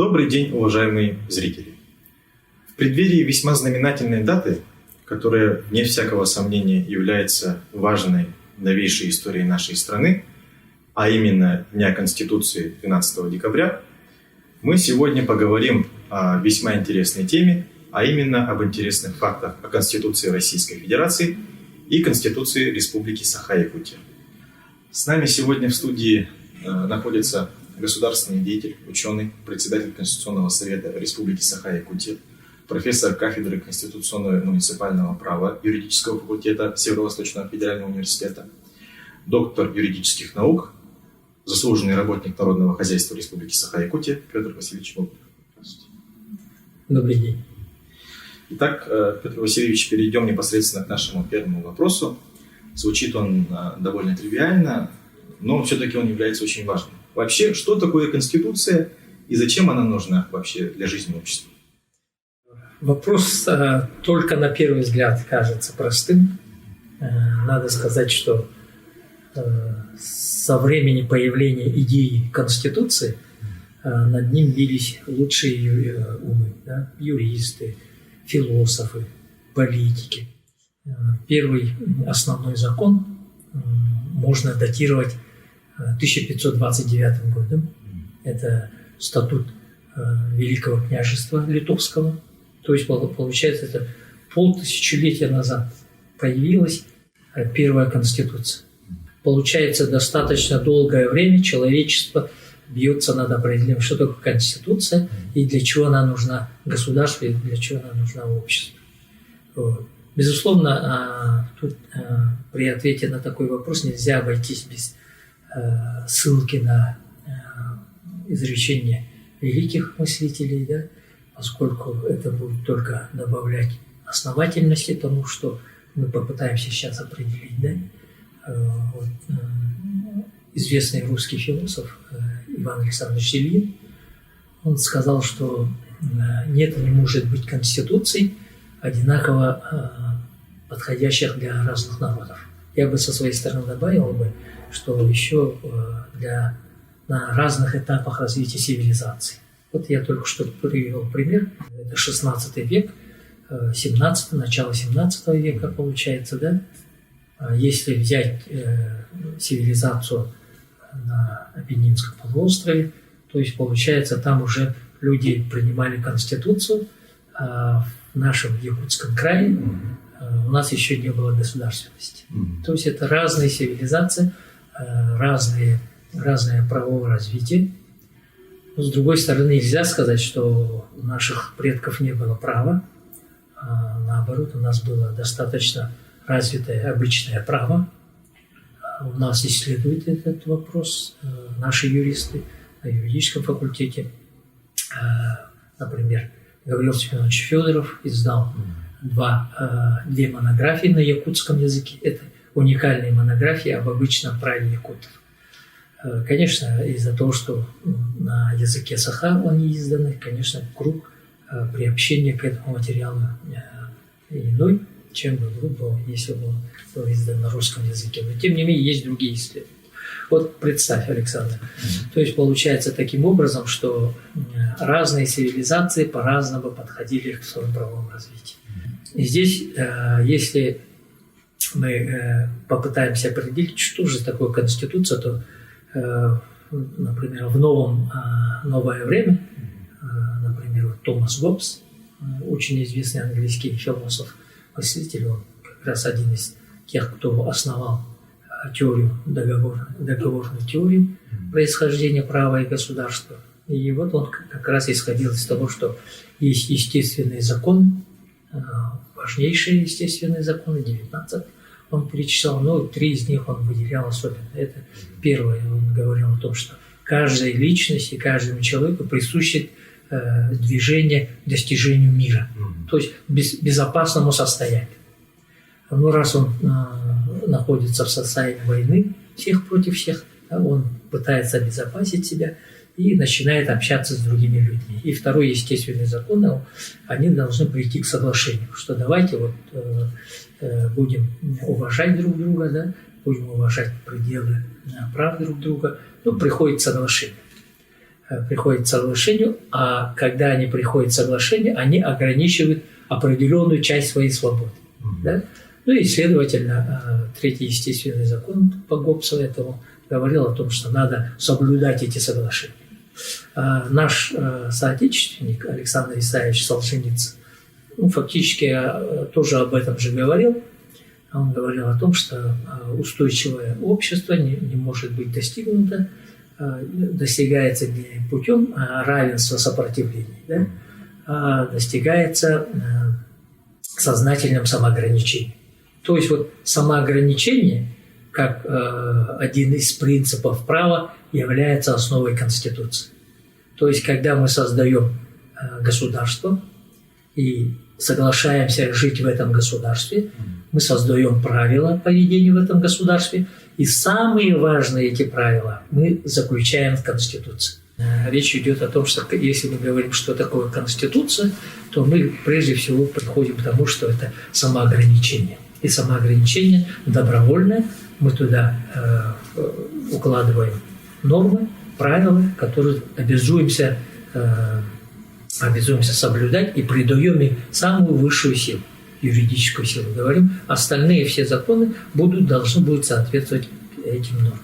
Добрый день, уважаемые зрители! В преддверии весьма знаменательной даты, которая, вне всякого сомнения, является важной новейшей историей нашей страны, а именно Дня Конституции 12 декабря, мы сегодня поговорим о весьма интересной теме, а именно об интересных фактах о Конституции Российской Федерации и Конституции Республики Саха-Якутия. С нами сегодня в студии находится государственный деятель, ученый, председатель Конституционного совета Республики Саха-Якутия, профессор кафедры конституционного и муниципального права юридического факультета Северо-Восточного федерального университета, доктор юридических наук, заслуженный работник народного хозяйства Республики Саха-Якутия Петр Васильевич Волков. Добрый день. Итак, Петр Васильевич, перейдем непосредственно к нашему первому вопросу. Звучит он довольно тривиально, но все-таки он является очень важным. Вообще, что такое Конституция и зачем она нужна вообще для жизни общества? Вопрос только на первый взгляд кажется простым. Надо сказать, что со времени появления идеи Конституции над ним бились лучшие умы, да? Юристы, философы, политики. Первый основной закон можно датировать 1529 годом. Это статут Великого княжества Литовского. То есть, получается, это полтысячелетия назад появилась первая конституция. Получается, достаточно долгое время человечество бьется над определением, что такое конституция и для чего она нужна государству, и для чего она нужна обществу. Безусловно, тут при ответе на такой вопрос нельзя обойтись без ссылки на изречения великих мыслителей, да, поскольку это будет только добавлять основательности тому, что мы попытаемся сейчас определить. Да? Известный русский философ Иван Александрович Ильин, он сказал, что нет, не может быть конституций, одинаково подходящих для разных народов. Я бы со своей стороны добавил бы, что еще на разных этапах развития цивилизации. Вот я только что привел пример. Это 16 век, 17, начало 17 века получается, да? Если взять цивилизацию на Апеннинском полуострове, то есть получается, там уже люди принимали конституцию, а в нашем Якутском крае у нас еще не было государственности. То есть это разные цивилизации, разное правовое развитие. Но, с другой стороны, нельзя сказать, что у наших предков не было права. Наоборот, у нас было достаточно развитое обычное право. У нас исследуют этот вопрос наши юристы на юридическом факультете. Например, Гаврил Семенович Федоров издал две монографии на якутском языке. Это уникальные монографии об обычном праве якутов. Конечно, из-за того, что на языке саха они изданы, конечно, круг приобщения к этому материалу иной, чем бы было, если бы он был издан на русском языке. Но, тем не менее, есть другие исследования. Вот представь, Александр. То есть, получается таким образом, что разные цивилизации по-разному подходили к своему правовому развитию. И здесь, если мы попытаемся определить, что же такое Конституция, то, например, в новое время, например, Томас Гоббс, очень известный английский философ, мыслитель, он как раз один из тех, кто основал теорию, договорную теорию происхождения права и государства. И вот он как раз исходил из того, что есть естественные законы, важнейшие естественные законы, 19 он перечислял, но 3 из них он выделял особенно. Это первое, он говорил о том, что каждой личности, каждому человеку присуще движение к достижению мира, то есть безопасному состоянию. Но раз он находится в состоянии войны, всех против всех, он пытается обезопасить себя и начинает общаться с другими людьми. И второй естественный закон, они должны прийти к соглашению, что давайте будем уважать друг друга, да, будем уважать пределы прав друг друга, приходит соглашение. приходят к соглашению, а когда они приходят к соглашению, они ограничивают определенную часть своей свободы. Да? Ну и, следовательно, третий естественный закон по Гоббсу этому говорил о том, что надо соблюдать эти соглашения. Наш соотечественник Александр Исаевич Солженицын, фактически тоже об этом же говорил. Он говорил о том, что устойчивое общество не может быть достигнуто, достигается не путем равенства сопротивлений, да, а достигается сознательным самоограничением. То есть вот самоограничение, как один из принципов права, является основой Конституции. То есть когда мы создаем государство и соглашаемся жить в этом государстве, мы создаем правила поведения в этом государстве, и самые важные эти правила мы заключаем в Конституции. Речь идет о том, что если мы говорим, что такое Конституция, то мы прежде всего приходим к тому, что это самоограничение. И самоограничение добровольное, мы туда укладываем нормы, правила, которые обязуемся соблюдать и придаем им самую высшую силу, юридическую силу. Говорим, остальные все законы должны будут соответствовать этим нормам.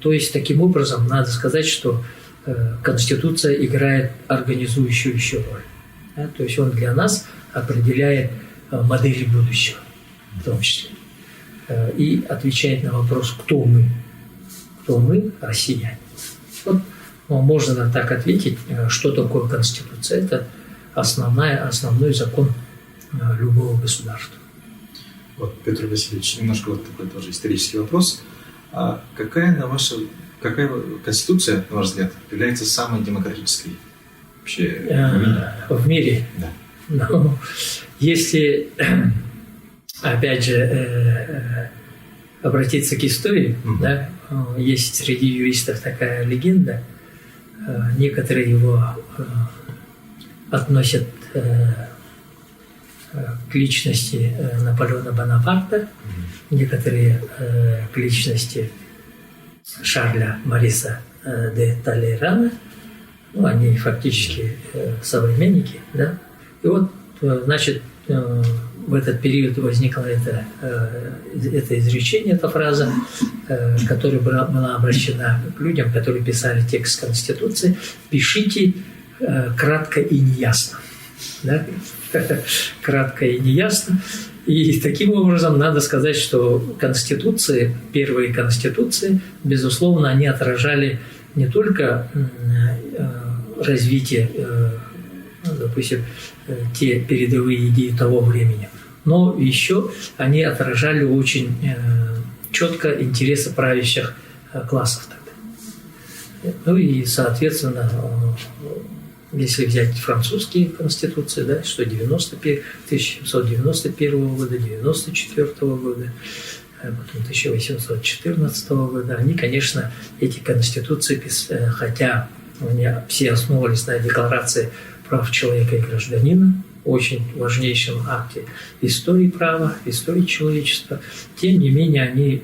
То есть, таким образом, надо сказать, что Конституция играет организующую еще роль. Да? То есть он для нас определяет модели будущего, в том числе. И отвечает на вопрос, кто мы. Кто мы, россияне. Вот можно так ответить, что такое Конституция. Это основной закон любого государства. Вот, Петр Васильевич, немножко вот такой тоже исторический вопрос. А какая Конституция, на ваш взгляд, является самой демократической вообще в мире? Да. Ну, если, опять же, обратиться к истории, да, есть среди юристов такая легенда, некоторые его относят к личности Наполеона Бонапарта, некоторые к личности Шарля Мариса де Талейрана, они фактически современники, да. И вот, значит, в этот период возникло это изречение, эта фраза, которая была обращена к людям, которые писали текст Конституции: «Пишите кратко и неясно». Да? Кратко и неясно. И таким образом надо сказать, что конституции, первые конституции, безусловно, они отражали не только развитие, допустим, те передовые идеи того времени, но еще они отражали очень четко интересы правящих классов тогда. Ну и, соответственно, если взять французские конституции, да, что 1791 года, 94 года, потом 1814 года, они, конечно, эти конституции, хотя они все основывались на Декларации прав человека и гражданина, очень важнейшем акте истории права, истории человечества, тем не менее они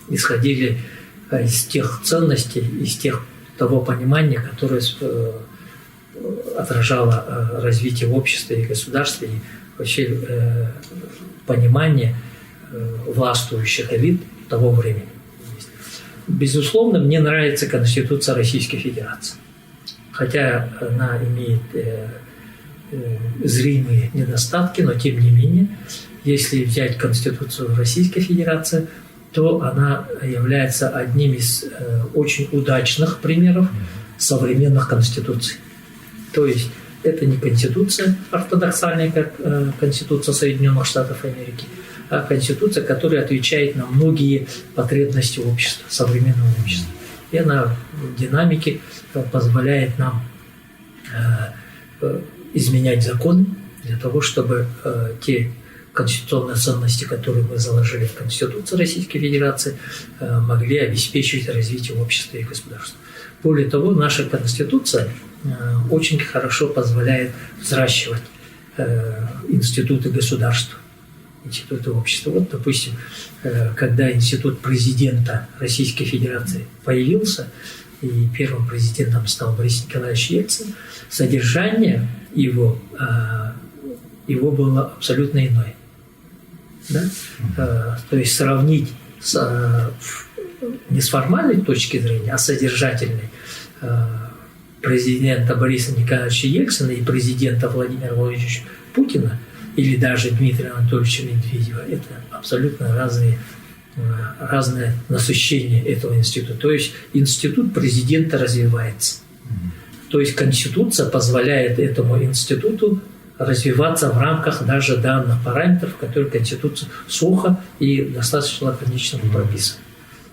исходили из тех ценностей, из того понимания, которое отражало развитие общества и государства, и вообще понимание властвующих элит того времени. Безусловно, мне нравится Конституция Российской Федерации. Хотя она имеет зримые недостатки, но тем не менее, если взять Конституцию Российской Федерации, то она является одним из очень удачных примеров современных конституций. То есть это не конституция ортодоксальная, как Конституция Соединенных Штатов Америки, а конституция, которая отвечает на многие потребности общества, современного общества. И она в динамике позволяет нам изменять законы для того, чтобы те конституционные ценности, которые мы заложили в Конституцию Российской Федерации, могли обеспечивать развитие общества и государства. Более того, наша Конституция очень хорошо позволяет взращивать институты государства, институты общества. Вот, допустим, когда институт президента Российской Федерации появился, и первым президентом стал Борис Николаевич Ельцин, содержание его было абсолютно иное. Да? То есть сравнить не с формальной точки зрения, а содержательной президента Бориса Николаевича Ельцина и президента Владимира Владимировича Путина или даже Дмитрия Анатольевича Медведева – это абсолютно разное насыщение этого института. То есть институт президента развивается. То есть Конституция позволяет этому институту развиваться в рамках даже данных параметров, которые Конституция сухо и достаточно лаконично прописана.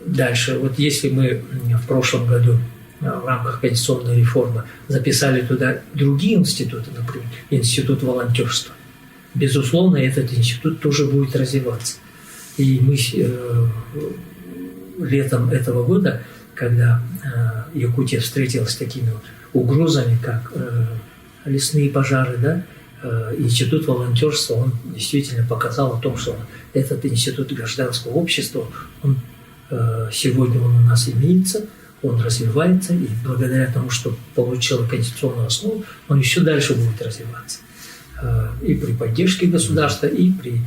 Дальше, вот если мы в прошлом году в рамках конституционной реформы записали туда другие институты, например, институт волонтерства, безусловно, этот институт тоже будет развиваться. И мы летом этого года, когда Якутия встретилась с такими вот угрозами, как лесные пожары, да, институт волонтерства, он действительно показал о том, что этот институт гражданского общества, сегодня он у нас имеется, он развивается, и благодаря тому, что получил конституционную основу, он еще дальше будет развиваться. И при поддержке государства, и при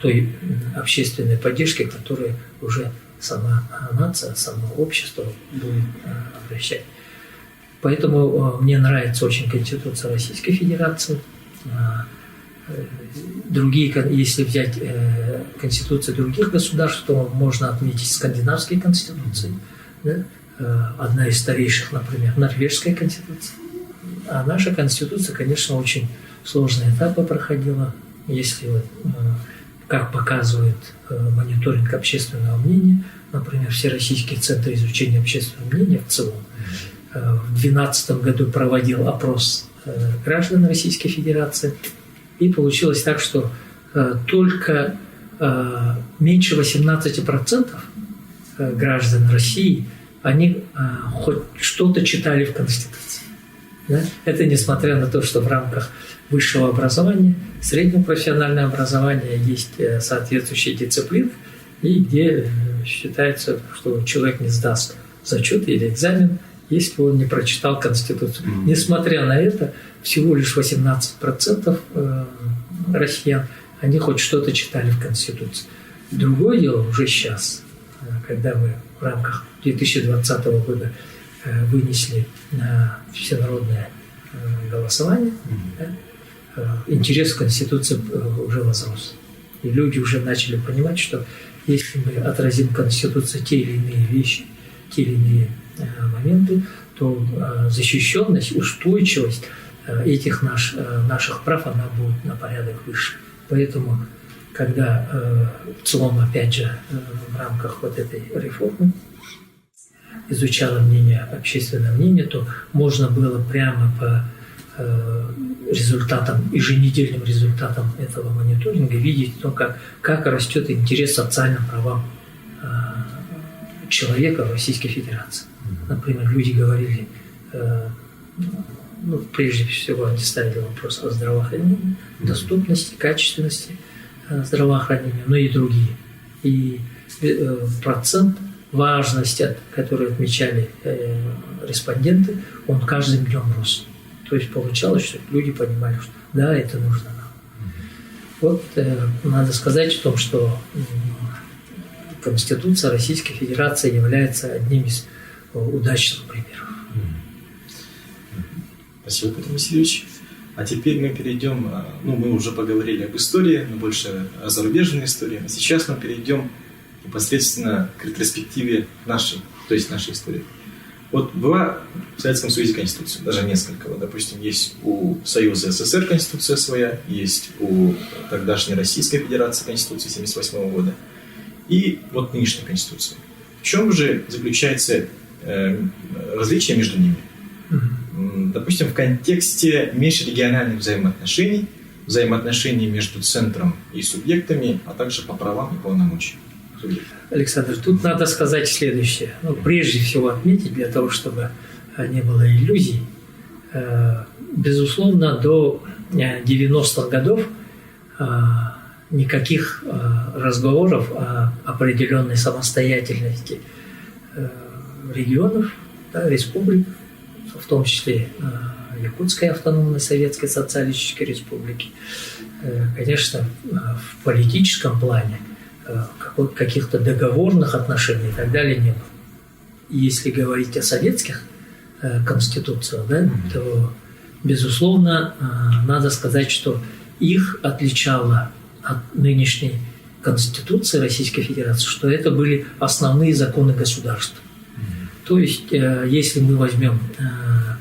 той общественной поддержке, которую уже сама нация, само общество будет обращать. Поэтому мне нравится очень Конституция Российской Федерации. Другие, если взять конституции других государств, то можно отметить скандинавские конституции. Да? Одна из старейших, например, норвежская конституция. А наша конституция, конечно, очень сложные этапы проходила. Если, как показывает мониторинг общественного мнения, например, Всероссийский центр изучения общественного мнения в целом в 2012 году проводил опрос граждан Российской Федерации, и получилось так, что только меньше 18% граждан России, они хоть что-то читали в Конституции. Да? Это несмотря на то, что в рамках высшего образования, среднего профессионального образования есть соответствующие дисциплины, и где считается, что человек не сдаст зачет или экзамен, если он не прочитал Конституцию. Несмотря на это, всего лишь 18% россиян, они хоть что-то читали в Конституции. Другое дело уже сейчас, когда мы в рамках 2020 года вынесли на всенародное голосование, интерес к Конституции уже возрос. И люди уже начали понимать, что если мы отразим в Конституции те или иные вещи, те или иные моменты, то защищенность, устойчивость этих наших прав, она будет на порядок выше. Поэтому, когда в целом, опять же, в рамках вот этой реформы изучала мнение, общественное мнение, то можно было прямо по результатам, еженедельным результатам этого мониторинга видеть то, как растет интерес к социальным правам человека в Российской Федерации. Например, люди говорили, прежде всего они ставили вопрос о здравоохранении, доступности, качественности здравоохранения, но и другие. И процент важности, который отмечали респонденты, он каждым днем рос. То есть получалось, что люди понимали, что да, это нужно нам. Вот надо сказать о том, что Конституция Российской Федерации является одним из удачных примеров. Спасибо, Петр Васильевич. А теперь мы перейдем, мы уже поговорили об истории, но больше о зарубежной истории. А сейчас мы перейдем непосредственно к ретроспективе нашей, то есть нашей истории. Вот была в Советском Союзе Конституция, даже несколько. Вот, допустим, есть у Союза СССР Конституция своя, есть у тогдашней Российской Федерации Конституция 1978 года. И вот нынешняя Конституция. В чем же заключается различие между ними? Допустим, в контексте межрегиональных взаимоотношений между центром и субъектами, а также по правам и полномочиям субъектов. Александр, тут надо сказать следующее. Прежде всего отметить, для того, чтобы не было иллюзий, безусловно, до 90-х годов никаких разговоров о определенной самостоятельности регионов, да, республик, в том числе Якутской автономной Советской Социалистической Республики. Конечно, в политическом плане каких-то договорных отношений и так далее не было. И если говорить о советских конституциях, да, то, безусловно, надо сказать, что их отличало от нынешней Конституции Российской Федерации, что это были основные законы государства. То есть, если мы возьмем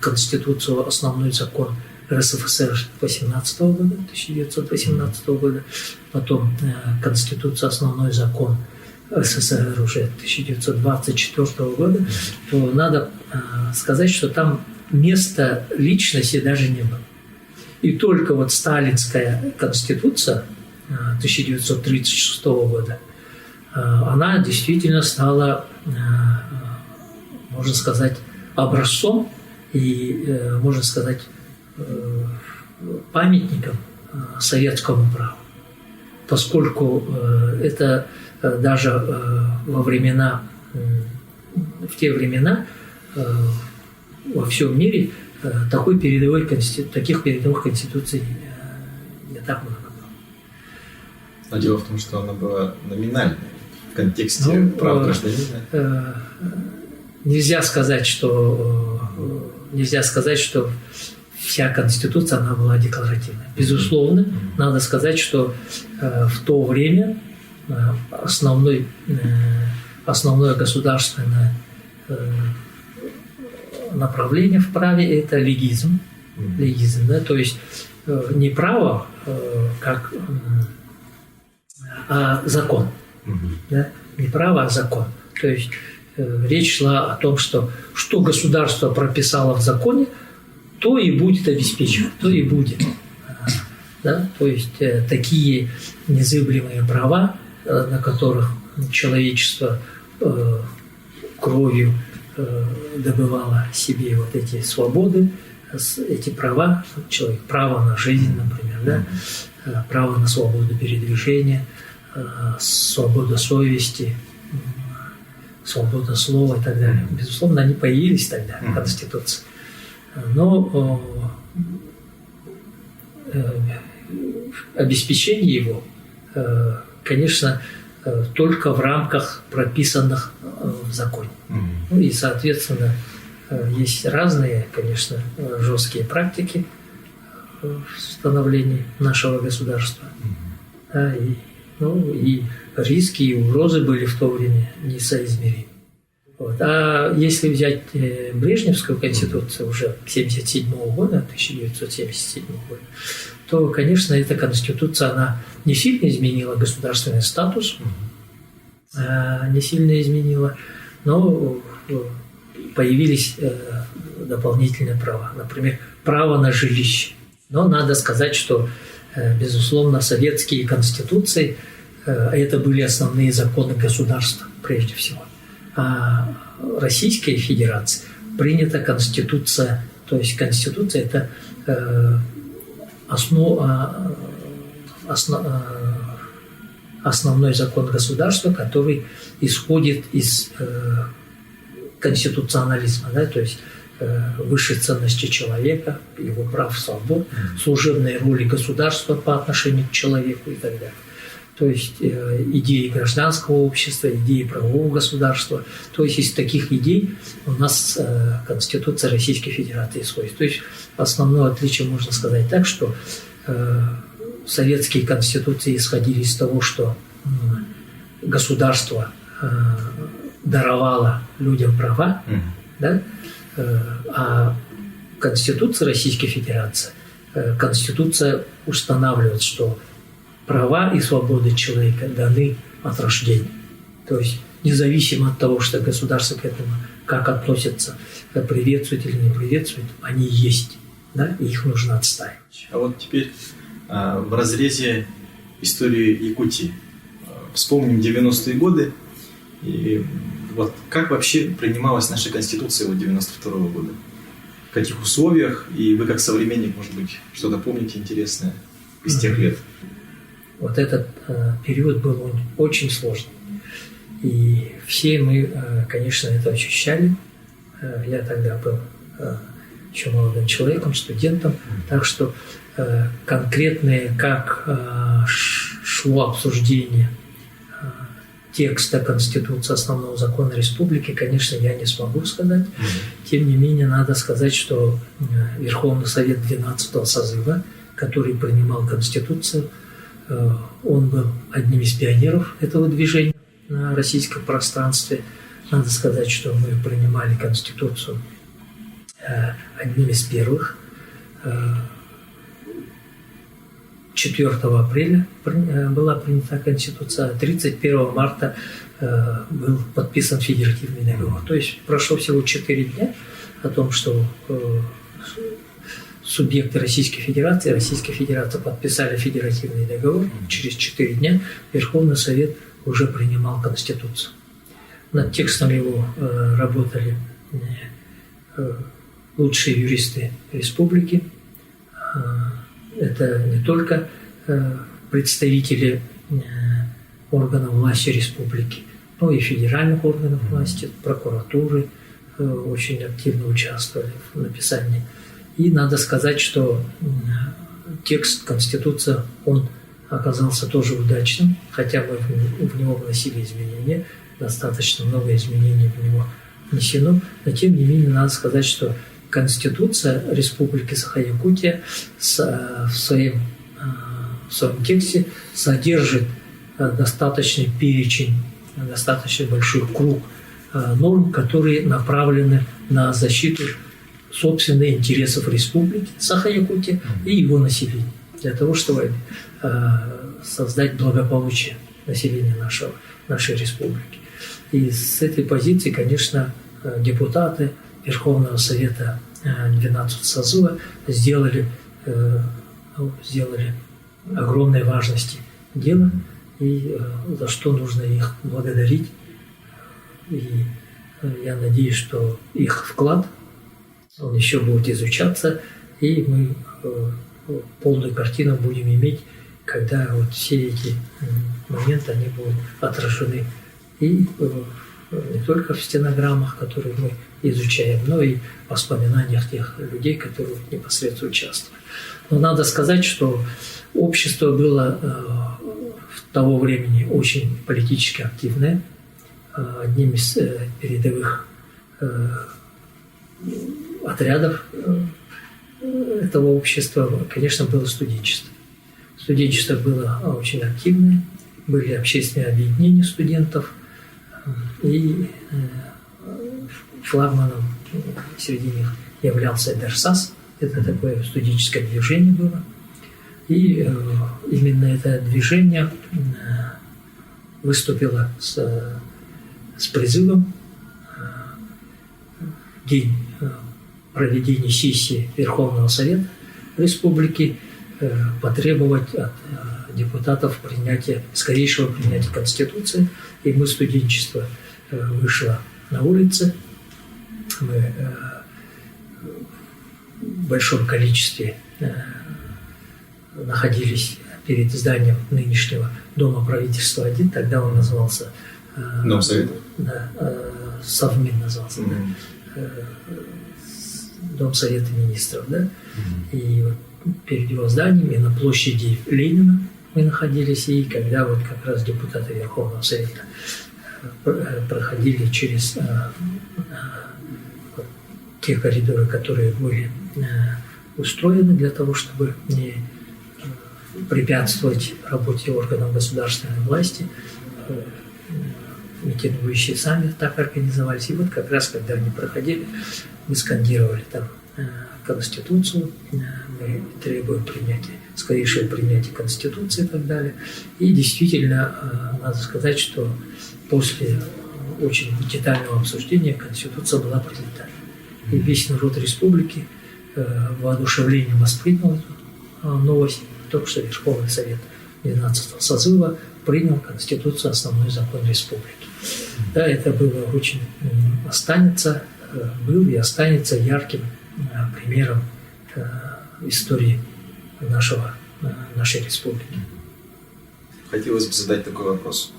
Конституцию, основной закон РСФСР 1918 года, потом Конституция, основной закон СССР уже 1924 года, то надо сказать, что там места личности даже не было. И только вот Сталинская Конституция 1936 года, она действительно стала, можно сказать, образцом и, можно сказать, памятником советскому праву, поскольку это даже в те времена во всем мире таких передовых конституций не так много было. Но дело в том, что она была номинальной в контексте прав гражданина. Нельзя сказать, что вся Конституция она была декларативной. Безусловно, надо сказать, что в то время основное государственное направление в праве – это легизм. Легизм, да? То есть не право, а закон. Да? Не право, а закон. То есть речь шла о том, что государство прописало в законе, то и будет обеспечивать, то и будет. Да? То есть такие незыблемые права, на которых человечество кровью добывало себе вот эти свободы, эти права, человек, право на жизнь, например, да? Право на свободу передвижения, свобода совести, свобода слова и так далее. Безусловно, они появились тогда в Конституции. Но обеспечение его, конечно, только в рамках прописанных в законе. Ну и, соответственно, есть разные, конечно, жесткие практики в становлении нашего государства. Да, и риски, и угрозы были в то время несоизмеримы. Вот. А если взять Брежневскую конституцию уже 1977 года, 1977 года, то, конечно, эта конституция, она не сильно изменила государственный статус, не сильно изменила, но появились дополнительные права. Например, право на жилище. Но надо сказать, что, безусловно, советские конституции это были основные законы государства, прежде всего. А Российской Федерации принята Конституция, то есть Конституция – это основной закон государства, который исходит из конституционализма, да, то есть высшей ценности человека, его прав, свобод, служебной роли государства по отношению к человеку и так далее. То есть идеи гражданского общества, идеи правового государства. То есть из таких идей у нас Конституция Российской Федерации исходит. То есть основное отличие можно сказать так, что советские конституции исходили из того, что государство даровало людям права, да? А Конституция Российской Федерации, Конституция устанавливает, что права и свободы человека даны от рождения. То есть независимо от того, что государство к этому как относится, приветствует или не приветствует, они есть, да? И их нужно отстаивать. А вот теперь в разрезе истории Якутии вспомним 90-е годы. И вот как вообще принималась наша Конституция 92-го года? В каких условиях? И вы как современник, может быть, что-то помните интересное из тех лет? Вот этот период был очень сложный. И все мы, конечно, это ощущали. Я тогда был еще молодым человеком, студентом, так что конкретные, как шло обсуждение текста Конституции, основного закона республики, конечно, я не смогу сказать. Тем не менее, надо сказать, что Верховный Совет 12-го созыва, который принимал Конституцию, он был одним из пионеров этого движения на российском пространстве. Надо сказать, что мы принимали Конституцию одним из первых. 4 апреля была принята Конституция, 31 марта был подписан федеративный договор. То есть прошло всего 4 дня о том, что субъекты Российской Федерации подписали федеративный договор. Через 4 дня Верховный Совет уже принимал Конституцию. Над текстом его работали лучшие юристы республики. Это не только представители органов власти республики, но и федеральных органов власти, прокуратуры очень активно участвовали в написании. И надо сказать, что текст Конституции, он оказался тоже удачным, хотя мы в него вносили изменения, достаточно много изменений в него внесено, но тем не менее надо сказать, что Конституция Республики Саха-Якутия в своем тексте содержит достаточный перечень, достаточно большой круг норм, которые направлены на защиту собственных интересов Республики Саха-Якутия и его населения, для того, чтобы создать благополучие населения нашей республики. И с этой позиции, конечно, депутаты Верховного Совета 12 созыва сделали огромной важности дело, и за что нужно их благодарить. И я надеюсь, что их вклад, он еще будет изучаться, и мы полную картину будем иметь, когда вот все эти моменты, они будут отражены и не только в стенограммах, которые мы изучаем, но и в воспоминаниях тех людей, которые непосредственно участвовали. Но надо сказать, что общество было в того времени очень политически активное. Одним из передовых отрядов этого общества, конечно, было студенчество. Студенчество было очень активное, были общественные объединения студентов, и флагманом среди них являлся ДерСАС, это такое студенческое движение было. И именно это движение выступило с призывом в день проведения сессии Верховного Совета Республики потребовать от депутатов скорейшего принятия Конституции. И мы, студенчество, вышло на улицы. Мы в большом количестве находились перед зданием нынешнего Дома правительства 1, тогда он назывался... Дом Совета? Да, Совмин назывался, да. Дом Совета Министров, да. И вот перед его зданием и на площади Ленина мы находились, и когда вот как раз депутаты Верховного Совета проходили через те коридоры, которые были устроены для того, чтобы не препятствовать работе органов государственной власти, митингующие сами так организовались. И вот как раз, когда они проходили, мы скандировали там Конституцию, мы требуем скорейшего принятия Конституции и так далее. И действительно, надо сказать, что после очень детального обсуждения Конституция была принята. И весь народ республики воодушевлением воспринял эту новость, то, что Верховный Совет 12 созыва принял Конституцию, основной закон республики. Да, это было очень, был и останется ярким примером истории нашей республики. Хотелось бы задать такой вопрос.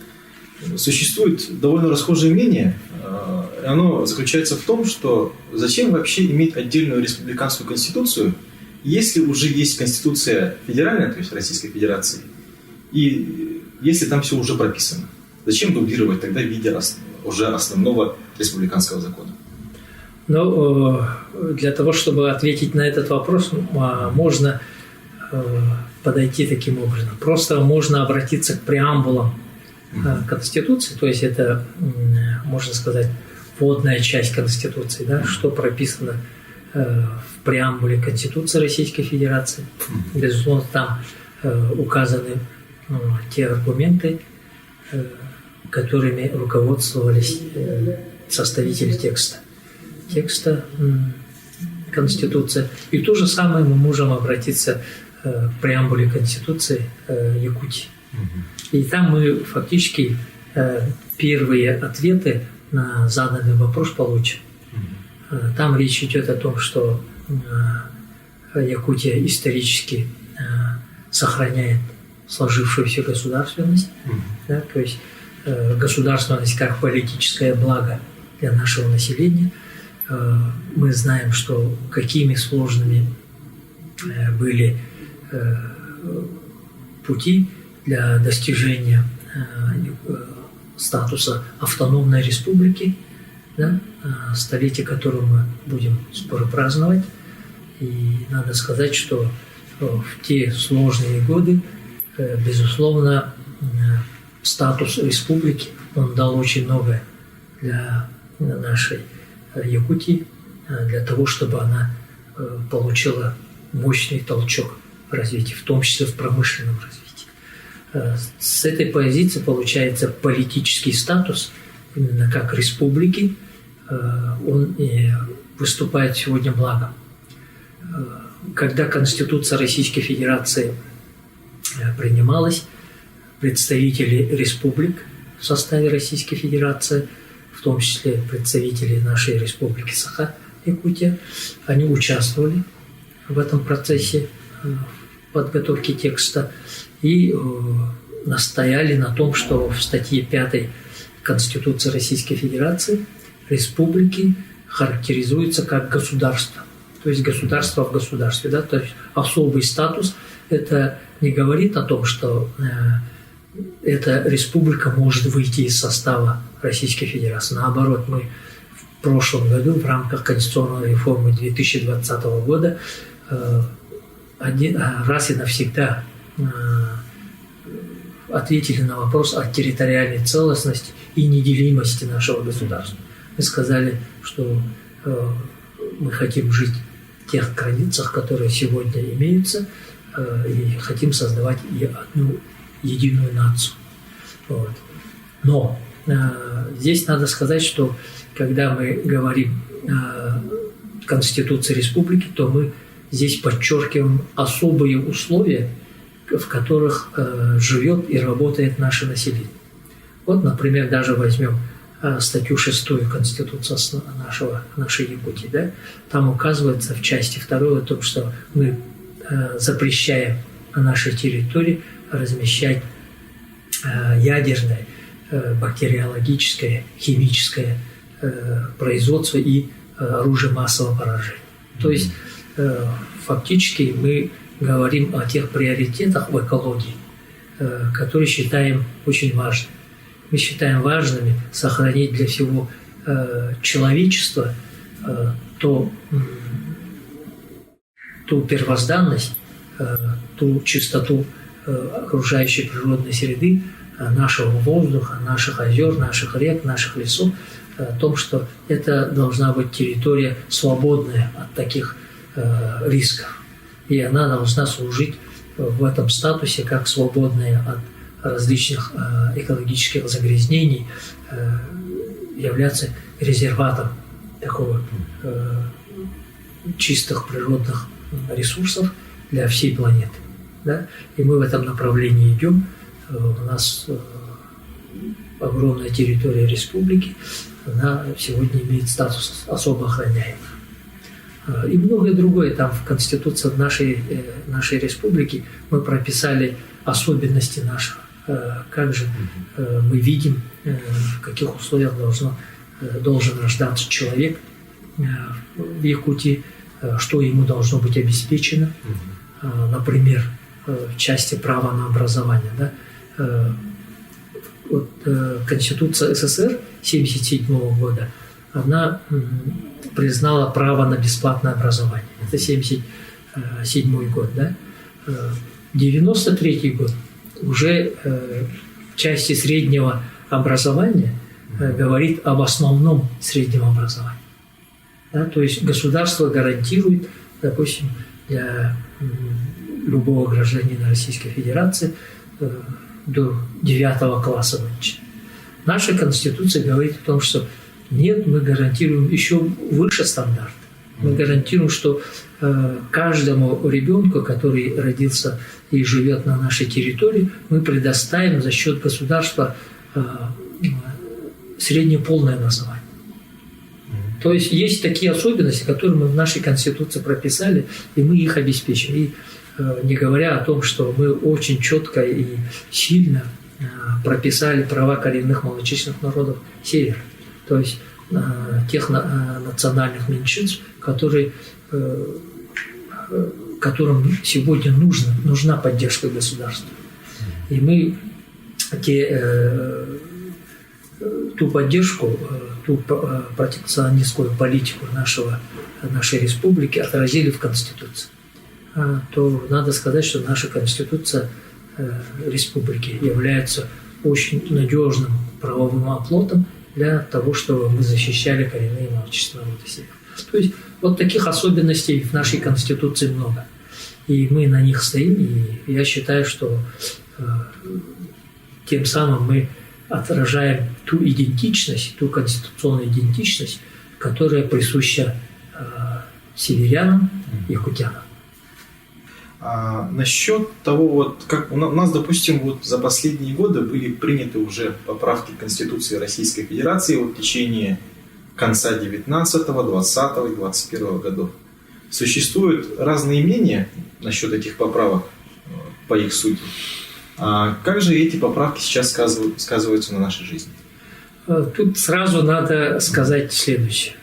существует довольно расхожее мнение. Оно заключается в том, что зачем вообще иметь отдельную республиканскую конституцию, если уже есть конституция федеральная, то есть Российской Федерации, и если там все уже прописано. Зачем дублировать тогда в виде уже основного республиканского закона? Ну, для того, чтобы ответить на этот вопрос, можно подойти таким образом. Просто можно обратиться к преамбулам Конституции, то есть это, можно сказать, вводная часть Конституции, да, что прописано в преамбуле Конституции Российской Федерации. Безусловно, там указаны те аргументы, которыми руководствовались составители текста Конституции. И то же самое мы можем обратиться к преамбуле Конституции Якутии. И там мы фактически первые ответы на заданный вопрос получим. Там речь идет о том, что Якутия исторически сохраняет сложившуюся государственность, да, то есть государственность как политическое благо для нашего населения. Мы знаем, что какими сложными были пути для достижения статуса автономной республики, да, столетие которого мы будем скоро праздновать. И надо сказать, что в те сложные годы, безусловно, статус республики, он дал очень многое для нашей Якутии, для того, чтобы она получила мощный толчок в развитии, в том числе в промышленном развитии. С этой позиции получается политический статус, именно как республики, он выступает сегодня благом. Когда Конституция Российской Федерации принималась, представители республик в составе Российской Федерации, в том числе представители нашей республики Саха-Якутия, они участвовали в этом процессе подготовки текста и настояли на том, что в статье 5 Конституции Российской Федерации республики характеризуются как государство, то есть государство в государстве, да, то есть особый статус. Это не говорит о том, что эта республика может выйти из состава Российской Федерации. Наоборот, мы в прошлом году в рамках конституционной реформы 2020 года раз и навсегда ответили на вопрос о территориальной целостности и неделимости нашего государства. Мы сказали, что мы хотим жить в тех границах, которые сегодня имеются, и хотим создавать одну единую нацию. Вот. Но здесь надо сказать, что когда мы говорим о Конституции Республики, то мы здесь подчеркиваем особые условия, в которых живет и работает наше население. Вот, например, даже возьмем статью 6 Конституции нашей Якутии. Да? Там указывается в части 2 о том, что мы запрещаем на нашей территории размещать ядерное, бактериологическое, химическое производство и оружие массового поражения. То есть фактически мы говорим о тех приоритетах в экологии, которые считаем очень важными. Мы считаем важными сохранить для всего человечества ту первозданность, ту чистоту окружающей природной среды, нашего воздуха, наших озер, наших рек, наших лесов, о том, что это должна быть территория свободная от таких рисков. И она должна служить в этом статусе как свободная от различных экологических загрязнений, являться резерватом такого чистых природных ресурсов для всей планеты. Да? И мы в этом направлении идем. У нас огромная территория республики, она сегодня имеет статус особо охраняемых. И многое другое. Там в Конституции нашей республики мы прописали особенности как же мы видим, в каких условиях должен рождаться человек в Якутии, что ему должно быть обеспечено, например, в части права на образование. Да? Вот, Конституция СССР 1977 года, она признала право на бесплатное образование. Это 1977 год. Да? 1993 год уже в части среднего образования говорит об основном среднем образовании. Да? То есть государство гарантирует, допустим, для любого гражданина Российской Федерации до 9 класса выше. Наша Конституция говорит о том, что нет, мы гарантируем еще выше стандарт. Мы гарантируем, что каждому ребенку, который родился и живет на нашей территории, мы предоставим за счет государства среднее полное образование. То есть есть такие особенности, которые мы в нашей Конституции прописали, и мы их обеспечим. И не говоря о том, что мы очень четко и сильно прописали права коренных малочисленных народов Севера. То есть тех национальных меньшинств, которым сегодня нужна поддержка государства. И мы ту поддержку, ту протекционистскую политику нашей республики отразили в Конституции. То надо сказать, что наша Конституция республики является очень надежным правовым оплотом для того, чтобы мы защищали коренные малочисленные народы Севера. То есть вот таких особенностей в нашей Конституции много. И мы на них стоим, и я считаю, что тем самым мы отражаем ту идентичность, ту конституционную идентичность, которая присуща северянам, якутянам. Насчет того, вот, как у нас, допустим, вот за последние годы были приняты уже поправки к Конституции Российской Федерации вот, в течение конца 19, 20 и 21 годов. Существуют разные мнения насчет этих поправок по их сути. А как же эти поправки сейчас сказываются на нашей жизни? Тут сразу надо сказать следующее.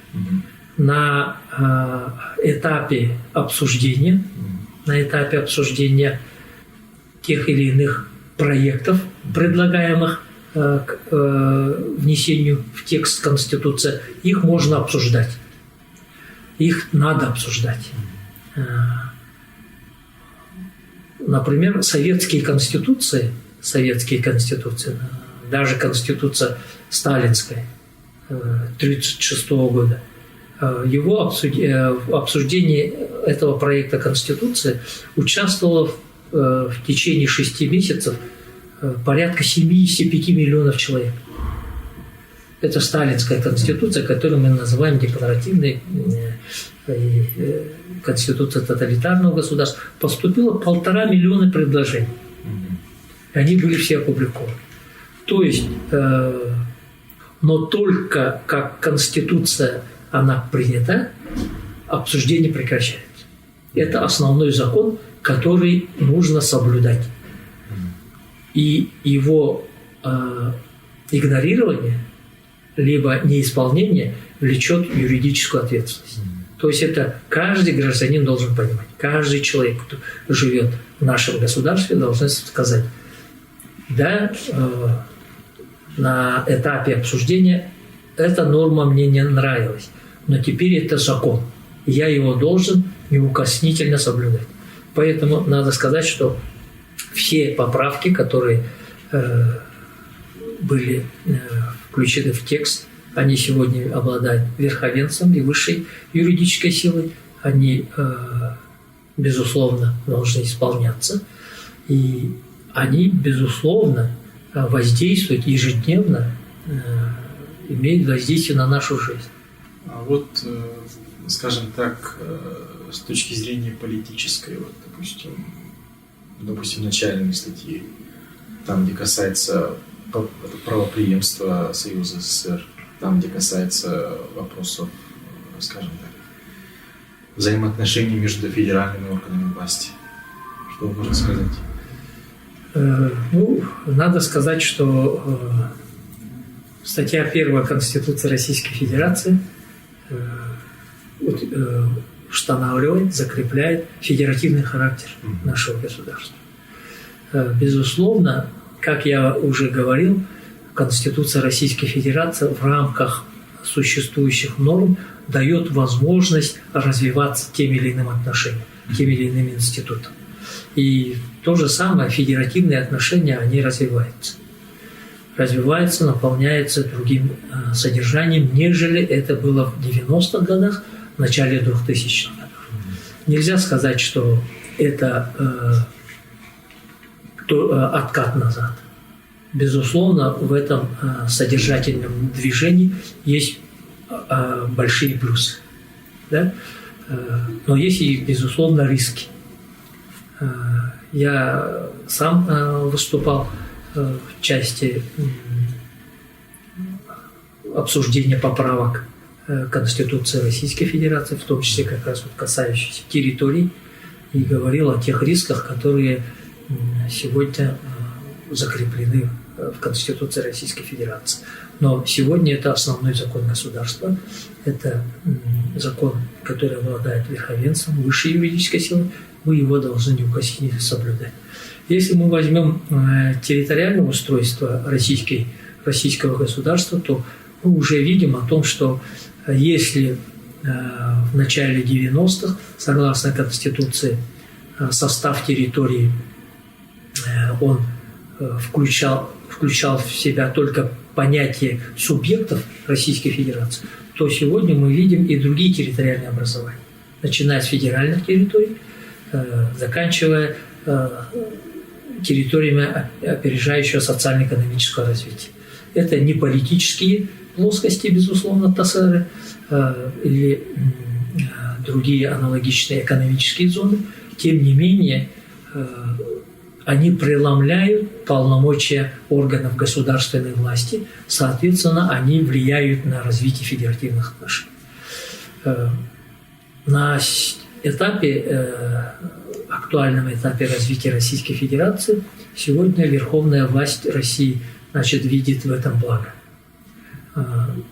На этапе обсуждения, тех или иных проектов, предлагаемых к внесению в текст Конституции, их можно обсуждать. Их надо обсуждать. Например, советские конституции, даже Конституция сталинская 1936 года, в обсуждении этого проекта Конституции участвовало в течение 6 месяцев порядка 75 миллионов человек. Это сталинская конституция, которую мы называем декларативной конституцией тоталитарного государства. Поступило 1,5 миллиона предложений. И они были все опубликованы. То есть, но только как конституция она принята, обсуждение прекращается. Это основной закон, который нужно соблюдать. И его игнорирование либо неисполнение влечет юридическую ответственность. То есть это каждый гражданин должен понимать. Каждый человек, кто живет в нашем государстве, должен сказать: да, на этапе обсуждения эта норма мне не нравилась, но теперь это закон. Я его должен неукоснительно соблюдать. Поэтому надо сказать, что все поправки, которые были включены в текст, они сегодня обладают верховенством и высшей юридической силой. Они, безусловно, должны исполняться. И они, безусловно, воздействуют ежедневно, имеют воздействие на нашу жизнь. А вот, скажем так, с точки зрения политической, вот, допустим, начальной статьи, там, где касается правопреемства Союза СССР, там, где касается вопросов, скажем так, взаимоотношений между федеральными органами власти. Что можно сказать? Ну, надо сказать, что статья 1 Конституции Российской Федерации устанавливает, закрепляет федеративный характер нашего государства. Безусловно, как я уже говорил, Конституция Российской Федерации в рамках существующих норм дает возможность развиваться тем или иным отношениям, тем или иным институтам. И то же самое, федеративные отношения, они развиваются. Развиваются, наполняются другим содержанием, нежели это было в 90-х годах, в начале 2000-х годов. Нельзя сказать, что это откат назад. Безусловно, в этом содержательном движении есть большие плюсы. Да? Но есть и, безусловно, риски. Я сам выступал в части обсуждения поправок Конституции Российской Федерации, в том числе как раз вот касающихся территорий, и говорил о тех рисках, которые сегодня закреплены в Конституции Российской Федерации. Но сегодня это основной закон государства, это закон, который обладает верховенством, высшей юридической силой, мы его должны неукоснительно соблюдать. Если мы возьмем территориальное устройство российского государства, то мы уже видим о том, что если в начале 90-х, согласно Конституции, состав территории он включал в себя только понятие субъектов Российской Федерации, то сегодня мы видим и другие территориальные образования, начиная с федеральных территорий, заканчивая территориями опережающего социально-экономического развития. Это не политические плоскости, безусловно, ТСР или другие аналогичные экономические зоны. Тем не менее, они преломляют полномочия органов государственной власти, соответственно, они влияют на развитие федеративных отношений. На актуальном этапе развития Российской Федерации сегодня верховная власть России, видит в этом благо.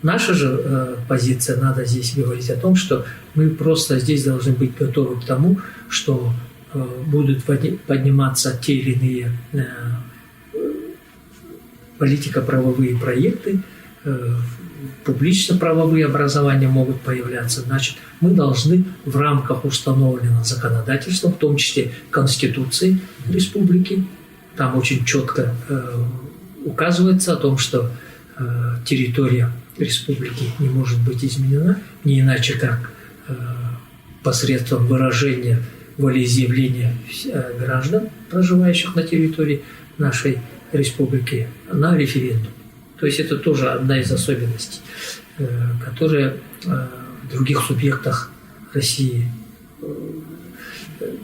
Наша же позиция, надо здесь говорить о том, что мы просто здесь должны быть готовы к тому, что будут подниматься те или иные политико-правовые проекты, публично-правовые образования могут появляться. Значит, мы должны в рамках установленного законодательства, в том числе Конституции Республики, там очень четко указывается о том, что территория республики не может быть изменена, не иначе как посредством выражения волеизъявления граждан, проживающих на территории нашей республики, на референдум. То есть это тоже одна из особенностей, которая в других субъектах России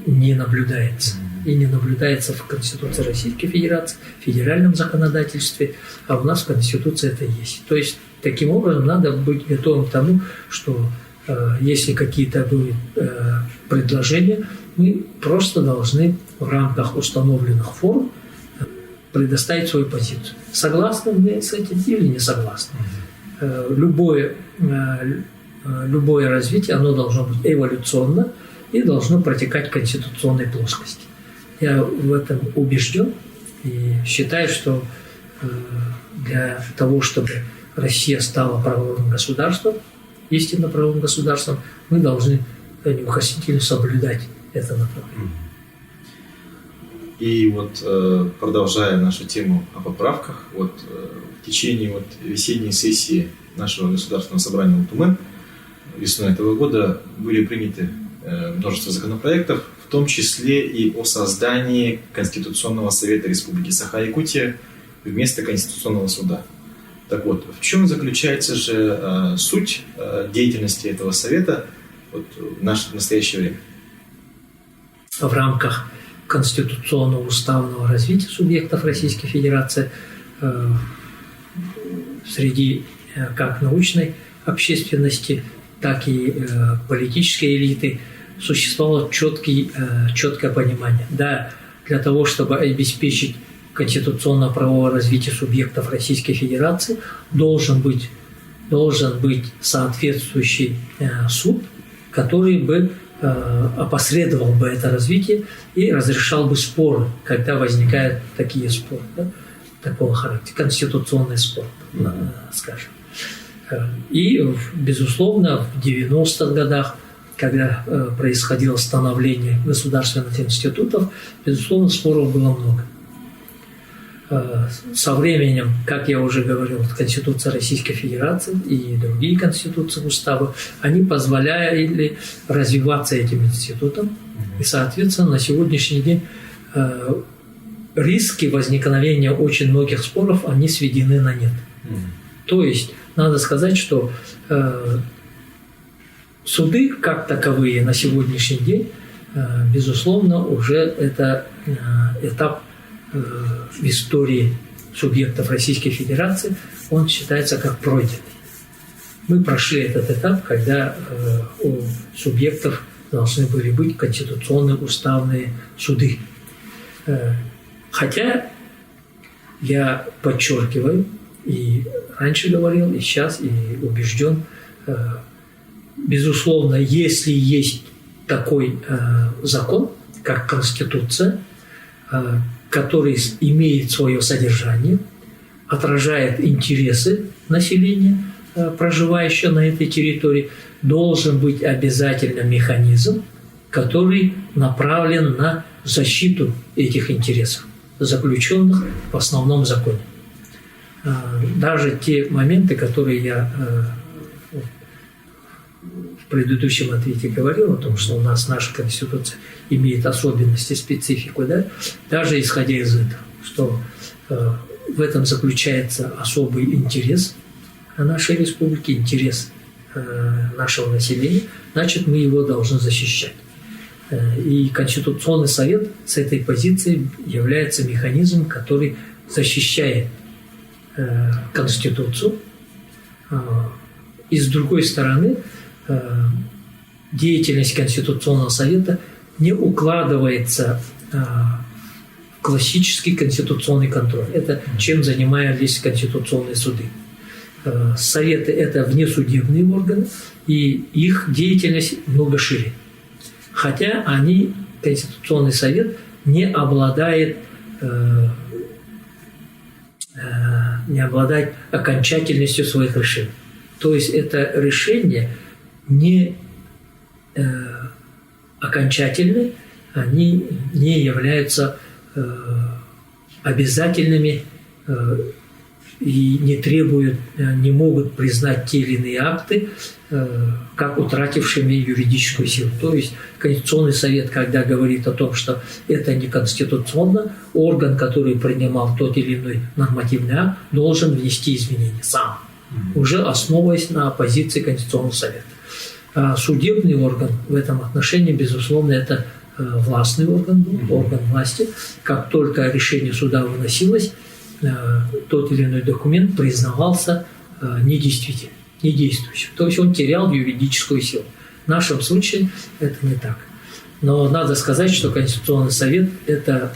не наблюдается. И не наблюдается в Конституции Российской Федерации, в федеральном законодательстве, а у нас в Конституции это есть. То есть таким образом надо быть готовым к тому, что если какие-то будут предложения, мы просто должны в рамках установленных форм предоставить свою позицию. Согласны мы с этим или не согласны? Любое развитие, оно должно быть эволюционно и должно протекать в конституционной плоскости. Я в этом убежден и считаю, что для того, чтобы Россия стала правовым государством, истинно правовым государством, мы должны неукоснительно соблюдать это направление. И вот продолжая нашу тему о поправках, в течение весенней сессии нашего Государственного собрания УТУМЭ весной этого года были приняты множество законопроектов, в том числе и о создании Конституционного совета Республики Саха-Якутия вместо Конституционного суда. Так вот, в чем заключается же суть деятельности этого совета в настоящее время? В рамках конституционного уставного развития субъектов Российской Федерации среди как научной общественности, так и политической элиты существовало четкое понимание. Да, для того, чтобы обеспечить конституционно-правового развития субъектов Российской Федерации должен быть соответствующий суд, который бы опосредовал бы это развитие и разрешал бы споры, когда возникают такие споры, да, такого характера, конституционный спор, скажем. И, безусловно, в 90-х годах, когда происходило становление государственных институтов, безусловно, споров было много. Со временем, как я уже говорил, Конституция Российской Федерации и другие конституции, уставы, они позволяли развиваться этим институтам. И, соответственно, на сегодняшний день риски возникновения очень многих споров, они сведены на нет. То есть, надо сказать, что суды, как таковые, на сегодняшний день, безусловно, уже это этап в истории субъектов Российской Федерации, он считается как пройденный. Мы прошли этот этап, когда у субъектов должны были быть конституционные уставные суды. Хотя я подчеркиваю, и раньше говорил, и сейчас, и убежден, безусловно, если есть такой закон, как Конституция, который имеет свое содержание, отражает интересы населения, проживающего на этой территории, должен быть обязательно механизм, который направлен на защиту этих интересов, заключенных в основном законе. Даже те моменты, которые я в предыдущем ответе говорил, о том, что у нас наша Конституция имеет особенности, специфику, да? Даже исходя из этого, что в этом заключается особый интерес нашей республики, интерес нашего населения, значит, мы его должны защищать. И Конституционный совет с этой позиции является механизмом, который защищает Конституцию. И с другой стороны, деятельность Конституционного совета не укладывается в классический конституционный контроль. Это чем занимались конституционные суды. Советы – это внесудебные органы, и их деятельность много шире. Хотя Конституционный совет не обладает окончательностью своих решений. То есть это решения не окончательны, они не являются обязательными и не могут признать те или иные акты как утратившими юридическую силу. То есть Конституционный совет, когда говорит о том, что это неконституционно, орган, который принимал тот или иной нормативный акт, должен внести изменения сам, уже основываясь на позиции Конституционного совета. А судебный орган в этом отношении, безусловно, это властный орган, орган власти. Как только решение суда выносилось, тот или иной документ признавался недействительным, недействующим. То есть он терял юридическую силу. В нашем случае это не так. Но надо сказать, что Конституционный совет – это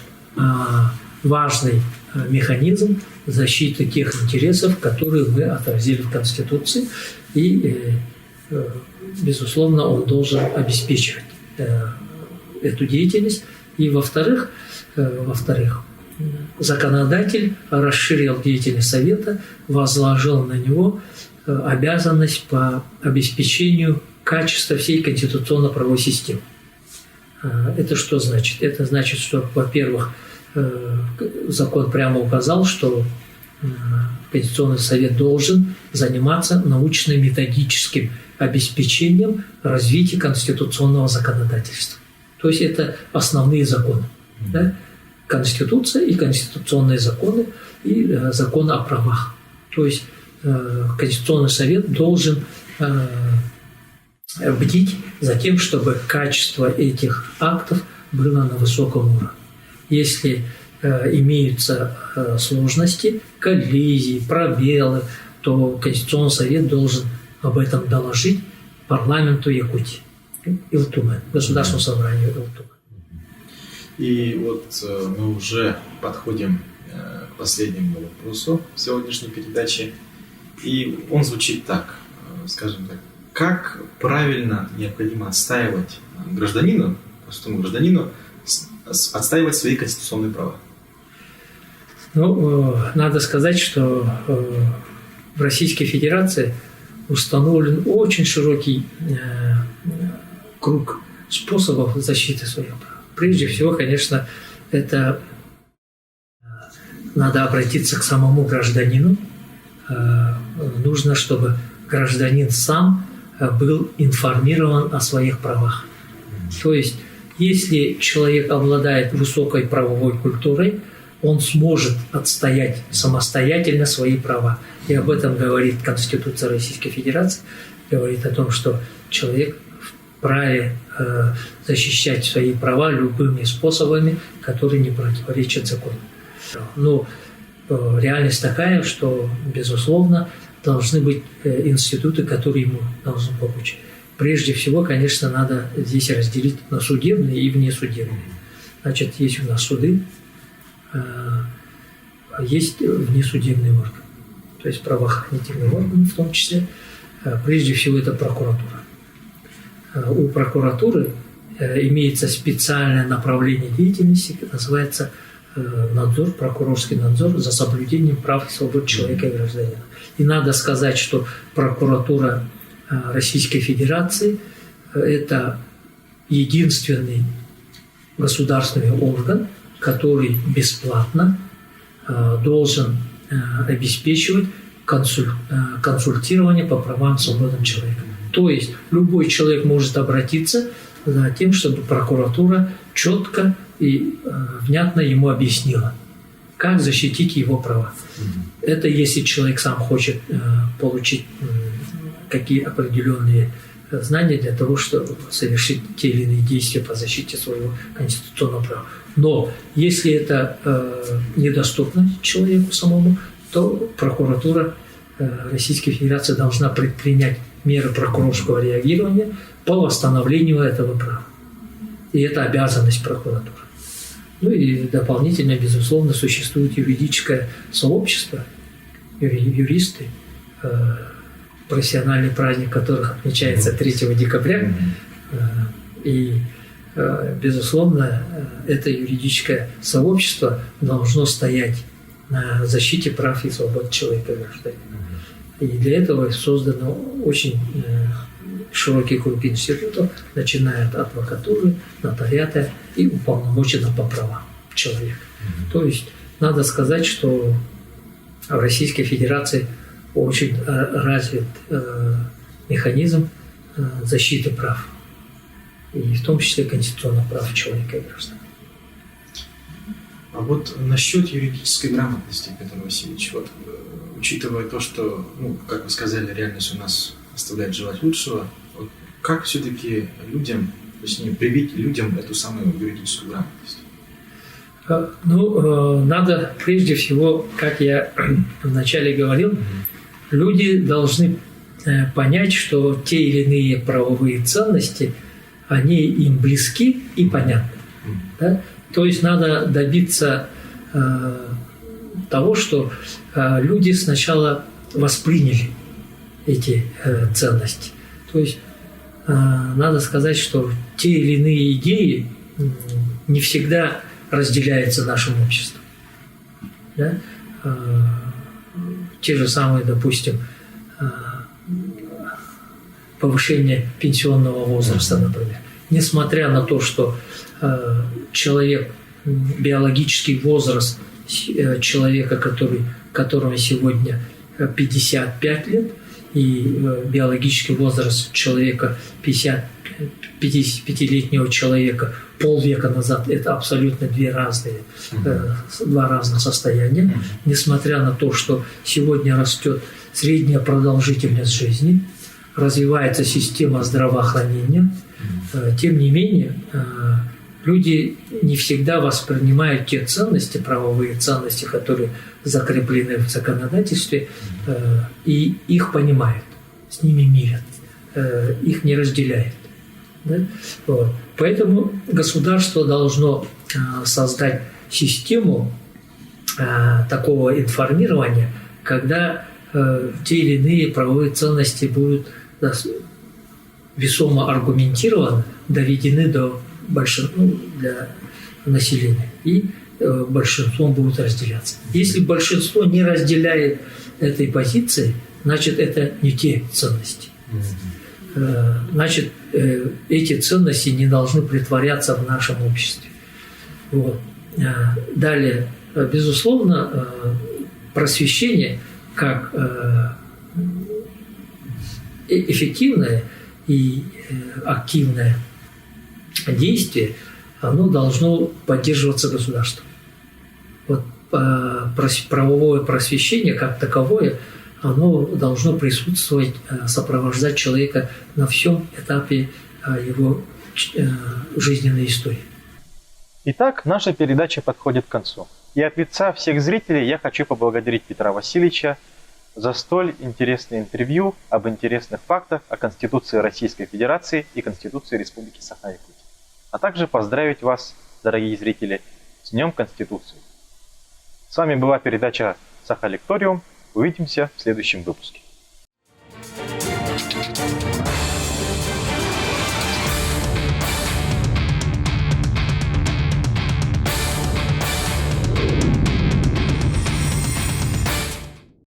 важный механизм защиты тех интересов, которые мы отразили в Конституции. И, безусловно, он должен обеспечивать эту деятельность. И, во-вторых, законодатель расширил деятельность Совета, возложил на него обязанность по обеспечению качества всей конституционно-правовой системы. Это что значит? Это значит, что, во-первых, закон прямо указал, что Конституционный совет должен заниматься научно-методическим обеспечением развития конституционного законодательства. То есть это основные законы. Да? Конституция и конституционные законы, и закон о правах. То есть Конституционный совет должен бдить за тем, чтобы качество этих актов было на высоком уровне. Если имеются сложности, коллизии, пробелы, то Конституционный совет должен об этом доложить парламенту Якутии, Илтумен, Государственному собранию Илтумен. И вот мы уже подходим последнему вопросу сегодняшней передачи. И он звучит так, скажем так. Как правильно необходимо отстаивать гражданину, простому гражданину, отстаивать свои конституционные права? Ну, надо сказать, что в Российской Федерации установлен очень широкий круг способов защиты своих прав. Прежде всего, конечно, это надо обратиться к самому гражданину. Нужно, чтобы гражданин сам был информирован о своих правах. То есть, если человек обладает высокой правовой культурой, он сможет отстоять самостоятельно свои права. И об этом говорит Конституция Российской Федерации, говорит о том, что человек вправе защищать свои права любыми способами, которые не противоречат закону. Но реальность такая, что, безусловно, должны быть институты, которые ему должны помочь. Прежде всего, конечно, надо здесь разделить на судебные и внесудебные. Значит, есть у нас суды, есть внесудебные органы, то есть правоохранительные органы в том числе. Прежде всего, это прокуратура. У прокуратуры имеется специальное направление деятельности, называется надзор, прокурорский надзор за соблюдением прав и свобод человека и гражданина. И надо сказать, что прокуратура Российской Федерации – это единственный государственный орган, который бесплатно должен обеспечивать консультирование по правам и свободам человека. То есть любой человек может обратиться за тем, чтобы прокуратура четко и внятно ему объяснила, как защитить его права. Это если человек сам хочет получить какие определенные знания для того, чтобы совершить те или иные действия по защите своего конституционного права. Но если это недоступно человеку самому, то прокуратура Российской Федерации должна предпринять меры прокурорского реагирования по восстановлению этого права. И это обязанность прокуратуры. Ну и дополнительно, безусловно, существует юридическое сообщество, юристы, профессиональный праздник которых отмечается 3 декабря. И, безусловно, это юридическое сообщество должно стоять на защите прав и свобод человека и гражданина. И для этого создано очень широкий круг институтов, начиная от адвокатуры, нотариата и уполномоченного по правам человека. То есть надо сказать, что в Российской Федерации очень развит механизм защиты прав, и в том числе конституционных прав человека и граждан. А вот насчет юридической грамотности, Петр Васильевич, вот, учитывая то, что, как вы сказали, реальность у нас оставляет желать лучшего, вот, как все-таки людям, точнее, привить людям эту самую юридическую грамотность? Надо прежде всего, как я вначале говорил, люди должны понять, что те или иные правовые ценности, они им близки и понятны. Да? То есть надо добиться того, что люди сначала восприняли эти ценности. То есть надо сказать, что те или иные идеи не всегда разделяются нашим обществом. Да? Те же самые, допустим, повышение пенсионного возраста, например. Несмотря на то, что человек, биологический возраст человека, которому сегодня 55 лет, и биологический возраст человека, 55-летнего человека полвека назад, это абсолютно два разных состояния. Несмотря на то, что сегодня растет средняя продолжительность жизни, развивается система здравоохранения, тем не менее, люди не всегда воспринимают те ценности, правовые ценности, которые закреплены в законодательстве, и их понимают, с ними мирят, их не разделяют. Да? Вот. Поэтому государство должно создать систему такого информирования, когда те или иные правовые ценности будут весомо аргументированно доведены до большинства, для населения, и большинством будут разделяться. Если большинство не разделяет этой позиции, значит, это не те ценности. Значит, эти ценности не должны притворяться в нашем обществе. Вот. Далее, безусловно, просвещение как эффективное и активное действие, оно должно поддерживаться государством. Вот правовое просвещение как таковое, оно должно присутствовать, сопровождать человека на всем этапе его жизненной истории. Итак, наша передача подходит к концу. И от лица всех зрителей я хочу поблагодарить Петра Васильевича за столь интересное интервью об интересных фактах о Конституции Российской Федерации и Конституции Республики Саха-Якутия. А также поздравить вас, дорогие зрители, с Днем Конституции. С вами была передача Саха Лекториум. Увидимся в следующем выпуске.